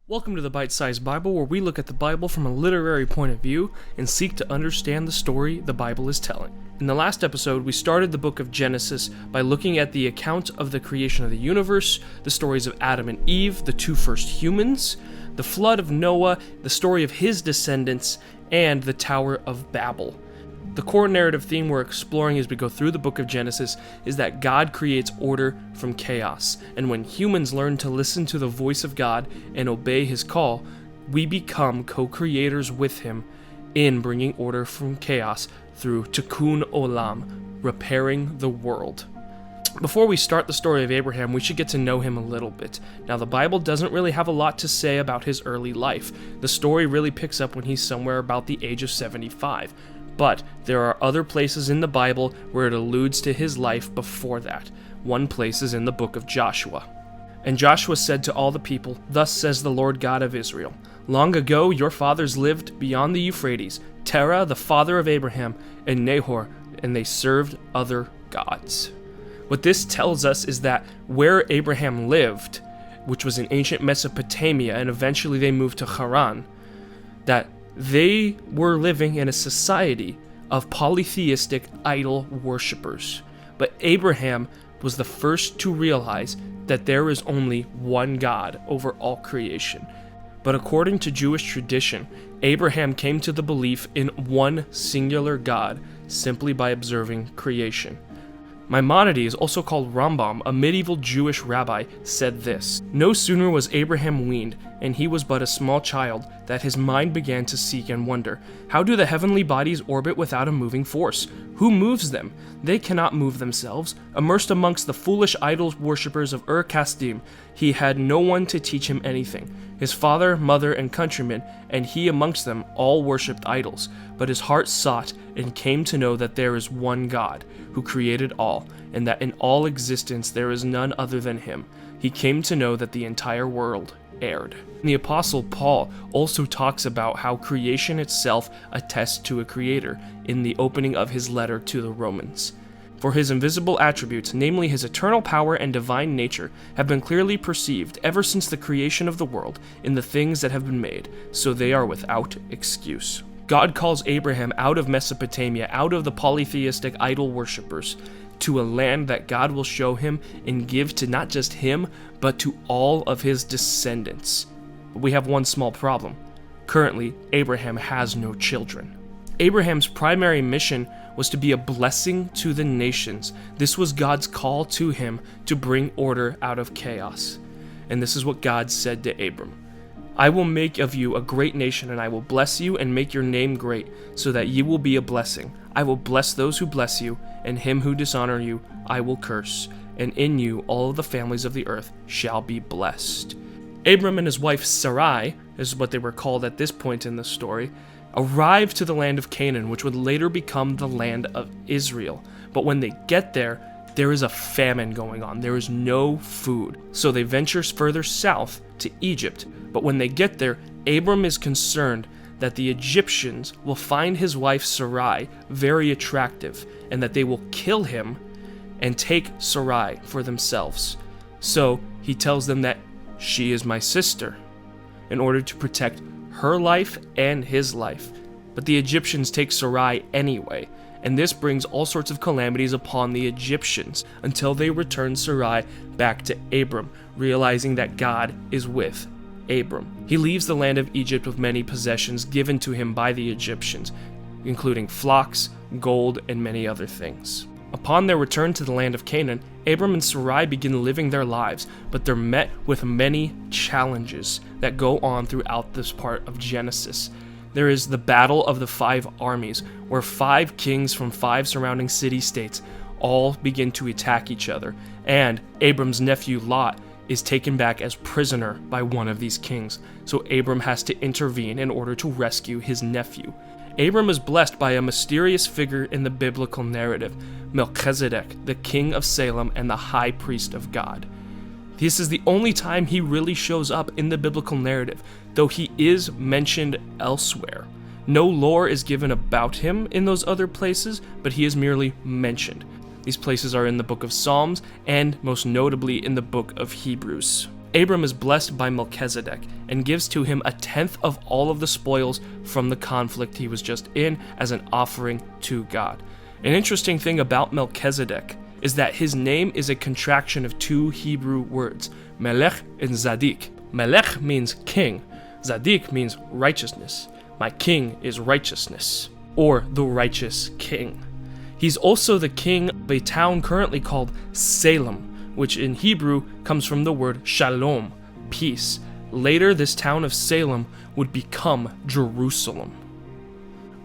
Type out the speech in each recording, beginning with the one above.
Welcome to the Bite-Sized Bible, where we look at the Bible from a literary point of view and seek to understand the story the Bible is telling. In the last episode, we started the book of Genesis by looking at the account of the creation of the universe, the stories of Adam and Eve, the two first humans, the flood of Noah, the story of his descendants, and the Tower of Babel. The core narrative theme we're exploring as we go through the book of Genesis is that God creates order from chaos, and when humans learn to listen to the voice of God and obey his call, we become co-creators with him in bringing order from chaos through Tikkun Olam, repairing the world. Before we start the story of Abraham, we should get to know him a little bit. Now, the Bible doesn't really have a lot to say about his early life. The story really picks up when he's somewhere about the age of 75. But there are other places in the Bible where it alludes to his life before that. One place is in the book of Joshua. And Joshua said to all the people, "Thus says the Lord God of Israel, long ago your fathers lived beyond the Euphrates, Terah, the father of Abraham, and Nahor, and they served other gods." What this tells us is that where Abraham lived, which was in ancient Mesopotamia, and eventually they moved to Haran, that they were living in a society of polytheistic idol worshippers. But Abraham was the first to realize that there is only one God over all creation. But according to Jewish tradition, Abraham came to the belief in one singular God simply by observing creation. Maimonides, also called Rambam, a medieval Jewish rabbi, said this: "No sooner was Abraham weaned, and he was but a small child, that his mind began to seek and wonder, how do the heavenly bodies orbit without a moving force? Who moves them? They cannot move themselves. Immersed amongst the foolish idol worshippers of Ur-Kasdim, he had no one to teach him anything. His father, mother, and countrymen, and he amongst them, all worshipped idols. But his heart sought and came to know that there is one God, who created all, and that in all existence there is none other than him. He came to know that the entire world erred." The Apostle Paul also talks about how creation itself attests to a creator in the opening of his letter to the Romans. "For his invisible attributes, namely his eternal power and divine nature, have been clearly perceived ever since the creation of the world in the things that have been made, so they are without excuse." God calls Abraham out of Mesopotamia, out of the polytheistic idol worshippers, to a land that God will show him and give to not just him, but to all of his descendants. But we have one small problem. Currently, Abraham has no children. Abraham's primary mission was to be a blessing to the nations. This was God's call to him to bring order out of chaos. And this is what God said to Abram: "I will make of you a great nation, and I will bless you and make your name great, so that you will be a blessing. I will bless those who bless you, and him who dishonor you I will curse, and in you all of the families of the earth shall be blessed." Abram and his wife Sarai, is what they were called at this point in the story, arrived to the land of Canaan, which would later become the land of Israel. But when they get there, there is a famine going on. There is no food. So they venture further south to Egypt. But when they get there, Abram is concerned that the Egyptians will find his wife Sarai very attractive, and that they will kill him and take Sarai for themselves. So he tells them that she is my sister, in order to protect her life and his life. But the Egyptians take Sarai anyway, and this brings all sorts of calamities upon the Egyptians until they return Sarai back to Abram, realizing that God is with Abram. He leaves the land of Egypt with many possessions given to him by the Egyptians, including flocks, gold, and many other things. Upon their return to the land of Canaan, Abram and Sarai begin living their lives, but they're met with many challenges that go on throughout this part of Genesis. There is the Battle of the Five Armies, where 5 kings from 5 surrounding city-states all begin to attack each other, and Abram's nephew Lot is taken back as prisoner by one of these kings, so Abram has to intervene in order to rescue his nephew. Abram is blessed by a mysterious figure in the biblical narrative, Melchizedek, the king of Salem and the high priest of God. This is the only time he really shows up in the biblical narrative, though he is mentioned elsewhere. No lore is given about him in those other places, but he is merely mentioned. These places are in the book of Psalms and most notably in the book of Hebrews. Abram is blessed by Melchizedek and gives to him 1/10 of all of the spoils from the conflict he was just in as an offering to God. An interesting thing about Melchizedek is that his name is a contraction of 2 Hebrew words, Melech and Zadik. Melech means king, Zadik means righteousness. My king is righteousness, or the righteous king. He's also the king of a town currently called Salem, which in Hebrew comes from the word shalom, peace. Later, this town of Salem would become Jerusalem.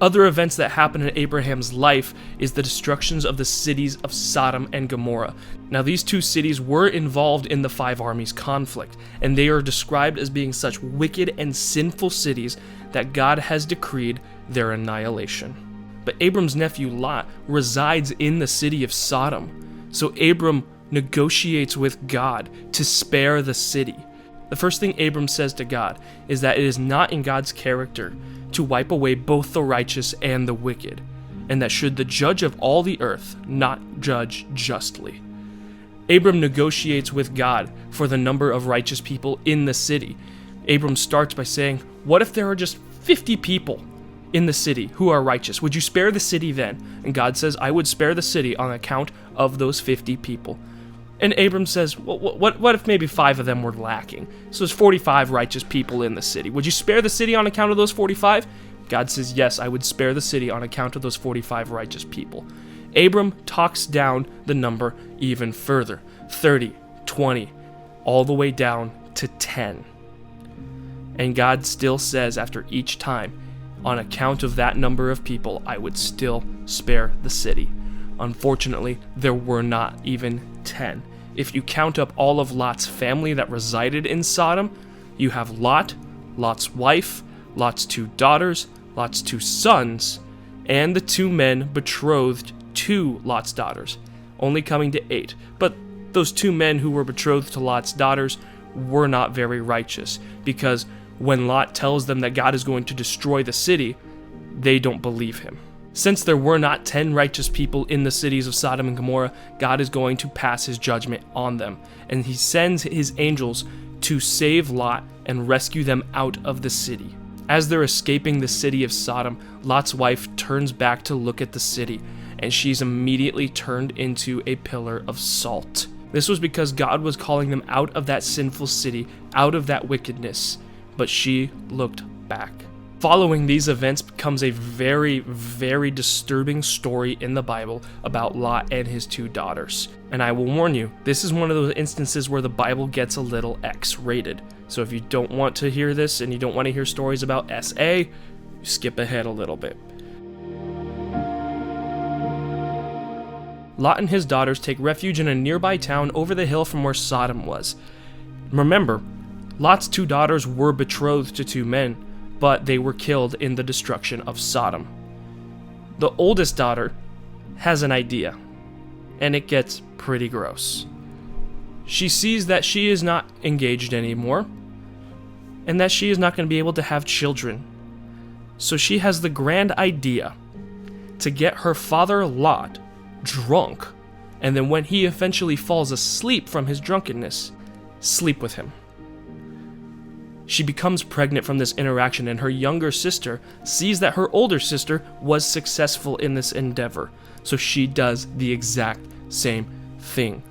Other events that happen in Abraham's life is the destructions of the cities of Sodom and Gomorrah. Now, these 2 cities were involved in the 5 armies conflict, and they are described as being such wicked and sinful cities that God has decreed their annihilation. But Abram's nephew Lot resides in the city of Sodom, so Abram negotiates with God to spare the city. The first thing Abram says to God is that it is not in God's character to wipe away both the righteous and the wicked, and that should the judge of all the earth not judge justly. Abram negotiates with God for the number of righteous people in the city. Abram starts by saying, what if there are just 50 people in the city who are righteous? Would you spare the city then? And God says, I would spare the city on account of those 50 people. And Abram says, what if maybe 5 of them were lacking? So there's 45 righteous people in the city. Would you spare the city on account of those 45? God says, yes, I would spare the city on account of those 45 righteous people. Abram talks down the number even further. 30, 20, all the way down to 10. And God still says after each time, on account of that number of people, I would still spare the city. Unfortunately, there were not even 10. If you count up all of Lot's family that resided in Sodom, you have Lot, Lot's wife, Lot's 2 daughters, Lot's 2 sons, and the 2 men betrothed to Lot's daughters, only coming to 8. But those 2 men who were betrothed to Lot's daughters were not very righteous, because when Lot tells them that God is going to destroy the city, they don't believe him. Since there were not 10 righteous people in the cities of Sodom and Gomorrah, God is going to pass his judgment on them, and he sends his angels to save Lot and rescue them out of the city. As they're escaping the city of Sodom, Lot's wife turns back to look at the city, and she's immediately turned into a pillar of salt. This was because God was calling them out of that sinful city, out of that wickedness, but she looked back. Following these events becomes a very, very disturbing story in the Bible about Lot and his 2 daughters. And I will warn you, this is one of those instances where the Bible gets a little X-rated. So if you don't want to hear this and you don't want to hear stories about SA, skip ahead a little bit. Lot and his daughters take refuge in a nearby town over the hill from where Sodom was. Remember, Lot's 2 daughters were betrothed to 2 men, but they were killed in the destruction of Sodom. The oldest daughter has an idea, and it gets pretty gross. She sees that she is not engaged anymore, and that she is not going to be able to have children. So she has the grand idea to get her father Lot drunk, and then when he eventually falls asleep from his drunkenness, sleep with him. She becomes pregnant from this interaction, and her younger sister sees that her older sister was successful in this endeavor, so she does the exact same thing.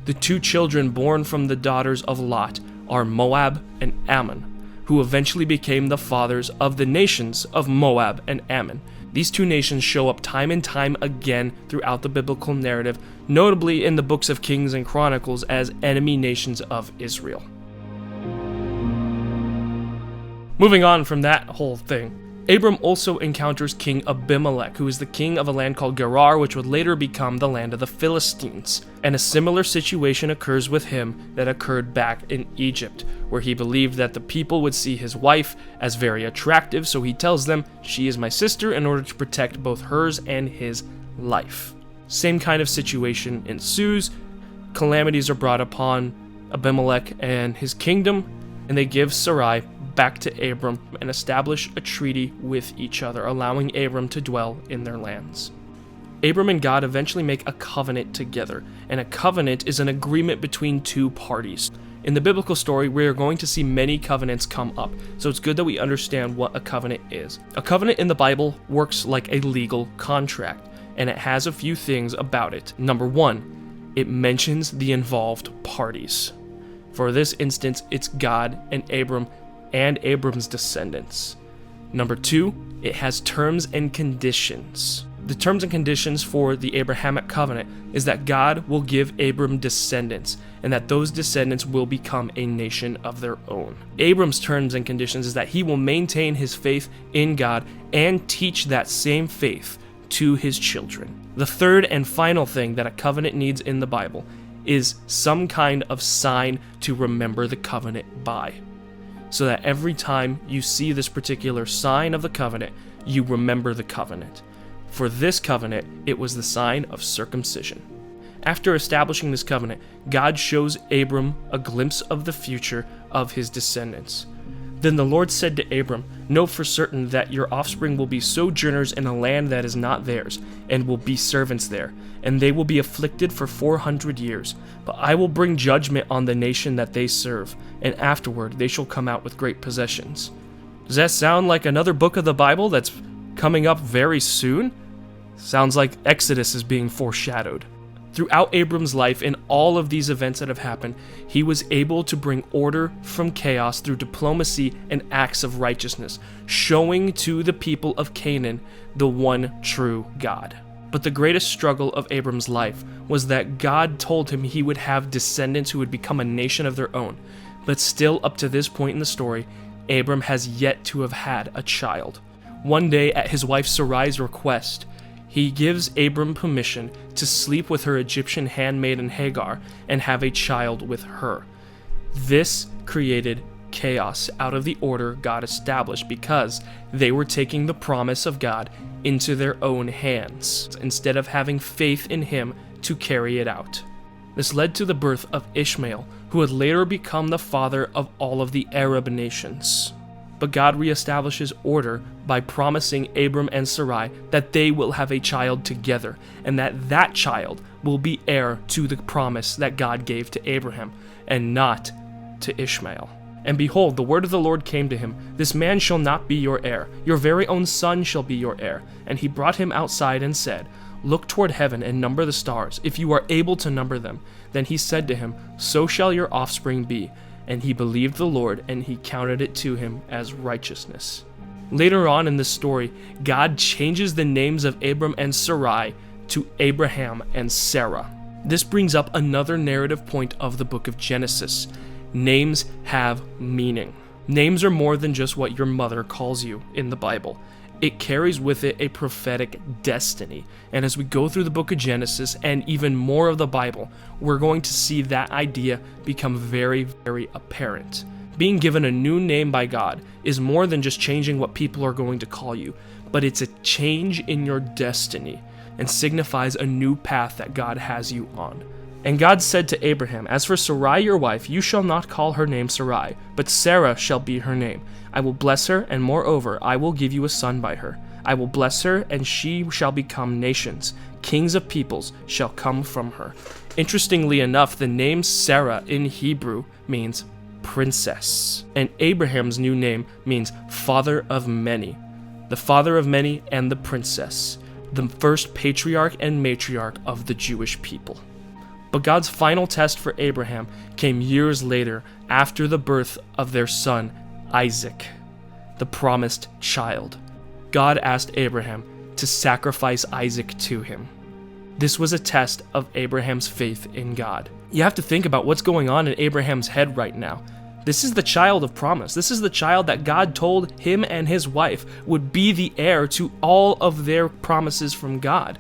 The 2 children born from the daughters of Lot are Moab and Ammon, who eventually became the fathers of the nations of Moab and Ammon. These 2 nations show up time and time again throughout the biblical narrative, notably in the books of Kings and Chronicles as enemy nations of Israel. Moving on from that whole thing, Abram also encounters King Abimelech, who is the king of a land called Gerar, which would later become the land of the Philistines. And a similar situation occurs with him that occurred back in Egypt, where he believed that the people would see his wife as very attractive, so he tells them, she is my sister, in order to protect both hers and his life. Same kind of situation ensues. Calamities are brought upon Abimelech and his kingdom, and they give Sarai back to Abram and establish a treaty with each other, allowing Abram to dwell in their lands. Abram and God eventually make a covenant together, and a covenant is an agreement between 2 parties. In the biblical story, we are going to see many covenants come up, so it's good that we understand what a covenant is. A covenant in the Bible works like a legal contract, and it has a few things about it. Number one, it mentions the involved parties. For this instance, it's God and Abram and Abram's descendants. Number two, it has terms and conditions. The terms and conditions for the Abrahamic covenant is that God will give Abram descendants, and that those descendants will become a nation of their own. Abram's terms and conditions is that he will maintain his faith in God and teach that same faith to his children. The third and final thing that a covenant needs in the Bible is some kind of sign to remember the covenant by, so that every time you see this particular sign of the covenant, you remember the covenant. For this covenant, it was the sign of circumcision. After establishing this covenant, God shows Abram a glimpse of the future of his descendants. Then the Lord said to Abram, "Know for certain that your offspring will be sojourners in a land that is not theirs, and will be servants there, and they will be afflicted for 400 years. But I will bring judgment on the nation that they serve, and afterward they shall come out with great possessions." Does that sound like another book of the Bible that's coming up very soon? Sounds like Exodus is being foreshadowed. Throughout Abram's life, in all of these events that have happened, he was able to bring order from chaos through diplomacy and acts of righteousness, showing to the people of Canaan the one true God. But the greatest struggle of Abram's life was that God told him he would have descendants who would become a nation of their own. But still, up to this point in the story, Abram has yet to have had a child. One day, at his wife Sarai's request, he gives Abram permission to sleep with her Egyptian handmaiden Hagar and have a child with her. This created chaos out of the order God established because they were taking the promise of God into their own hands instead of having faith in him to carry it out. This led to the birth of Ishmael, who would later become the father of all of the Arab nations. But God reestablishes order by promising Abram and Sarai that they will have a child together, and that child will be heir to the promise that God gave to Abraham, and not to Ishmael. And behold, the word of the Lord came to him, "This man shall not be your heir, your very own son shall be your heir." And he brought him outside and said, "Look toward heaven and number the stars, if you are able to number them." Then he said to him, "So shall your offspring be." And he believed the Lord, and he counted it to him as righteousness. Later on in this story, God changes the names of Abram and Sarai to Abraham and Sarah. This brings up another narrative point of the book of Genesis. Names have meaning. Names are more than just what your mother calls you in the Bible. It carries with it a prophetic destiny. And as we go through the book of Genesis and even more of the Bible, we're going to see that idea become very, very apparent. Being given a new name by God is more than just changing what people are going to call you, but it's a change in your destiny and signifies a new path that God has you on. And God said to Abraham, "As for Sarai your wife, you shall not call her name Sarai, but Sarah shall be her name. I will bless her, and moreover, I will give you a son by her. I will bless her, and she shall become nations. Kings of peoples shall come from her." Interestingly enough, the name Sarah in Hebrew means princess, and Abraham's new name means father of many. The father of many and the princess, the first patriarch and matriarch of the Jewish people. But God's final test for Abraham came years later after the birth of their son, Isaac, the promised child. God asked Abraham to sacrifice Isaac to him. This was a test of Abraham's faith in God. You have to think about what's going on in Abraham's head right now. This is the child of promise. This is the child that God told him and his wife would be the heir to all of their promises from God.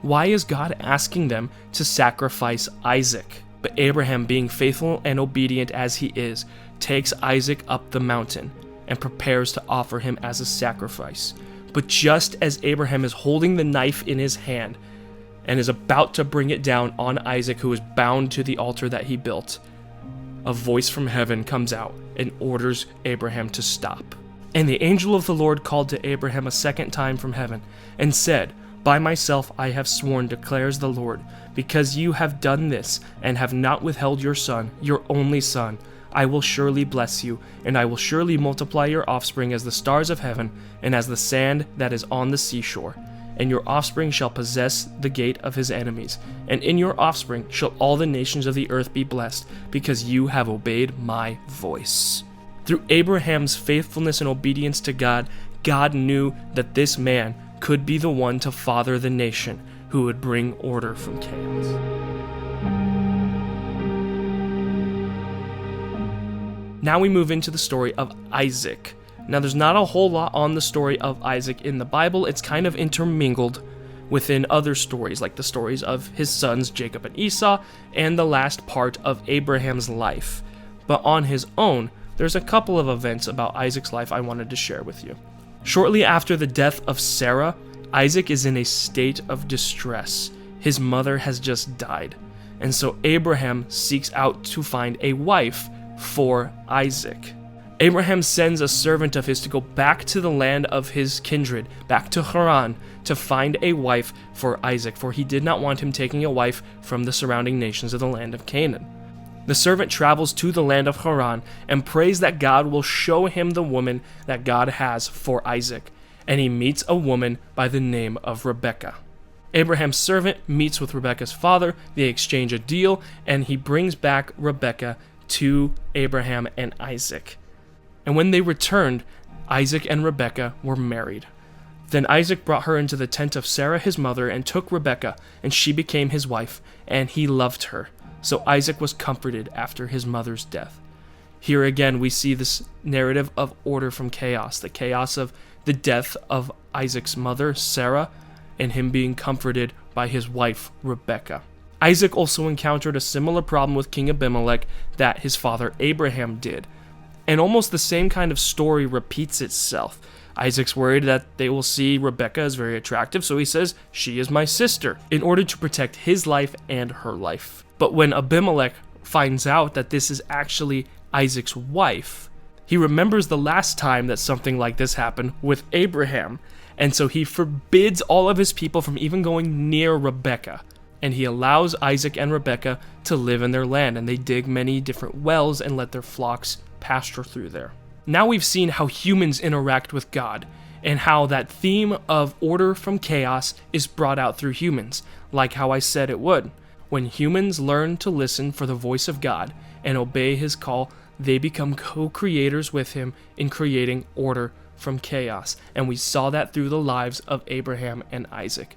Why is God asking them to sacrifice Isaac? But Abraham, being faithful and obedient as he is, takes Isaac up the mountain and prepares to offer him as a sacrifice. But just as Abraham is holding the knife in his hand and is about to bring it down on Isaac, who is bound to the altar that he built, a voice from heaven comes out and orders Abraham to stop. And the angel of the Lord called to Abraham a second time from heaven and said, By myself I have sworn, declares the Lord, because you have done this, and have not withheld your son, your only son, I will surely bless you, and I will surely multiply your offspring as the stars of heaven, and as the sand that is on the seashore. And your offspring shall possess the gate of his enemies, and in your offspring shall all the nations of the earth be blessed, because you have obeyed my voice. Through Abraham's faithfulness and obedience to God, God knew that this man could be the one to father the nation who would bring order from chaos. Now we move into the story of Isaac. Now there's not a whole lot on the story of Isaac in the Bible. It's kind of intermingled within other stories, like the stories of his sons Jacob and Esau, and the last part of Abraham's life. But on his own, there's a couple of events about Isaac's life I wanted to share with you. Shortly after the death of Sarah, Isaac is in a state of distress. His mother has just died, and so Abraham seeks out to find a wife for Isaac. Abraham sends a servant of his to go back to the land of his kindred, back to Haran, to find a wife for Isaac, for he did not want him taking a wife from the surrounding nations of the land of Canaan. The servant travels to the land of Haran and prays that God will show him the woman that God has for Isaac, and he meets a woman by the name of Rebekah. Abraham's servant meets with Rebekah's father, they exchange a deal, and he brings back Rebekah to Abraham and Isaac. And when they returned, Isaac and Rebekah were married. Then Isaac brought her into the tent of Sarah his mother and took Rebekah, and she became his wife, and he loved her. So Isaac was comforted after his mother's death. Here again we see this narrative of order from chaos, the chaos of the death of Isaac's mother, Sarah, and him being comforted by his wife, Rebekah. Isaac also encountered a similar problem with King Abimelech that his father Abraham did. And almost the same kind of story repeats itself. Isaac's worried that they will see Rebekah as very attractive, so he says, "She is my sister," in order to protect his life and her life. But when Abimelech finds out that this is actually Isaac's wife, he remembers the last time that something like this happened with Abraham, and so he forbids all of his people from even going near Rebekah. And he allows Isaac and Rebekah to live in their land, and they dig many different wells and let their flocks pasture through there. Now we've seen how humans interact with God, and how that theme of order from chaos is brought out through humans, like how I said it would. When humans learn to listen for the voice of God and obey his call, they become co-creators with him in creating order from chaos. And we saw that through the lives of Abraham and Isaac.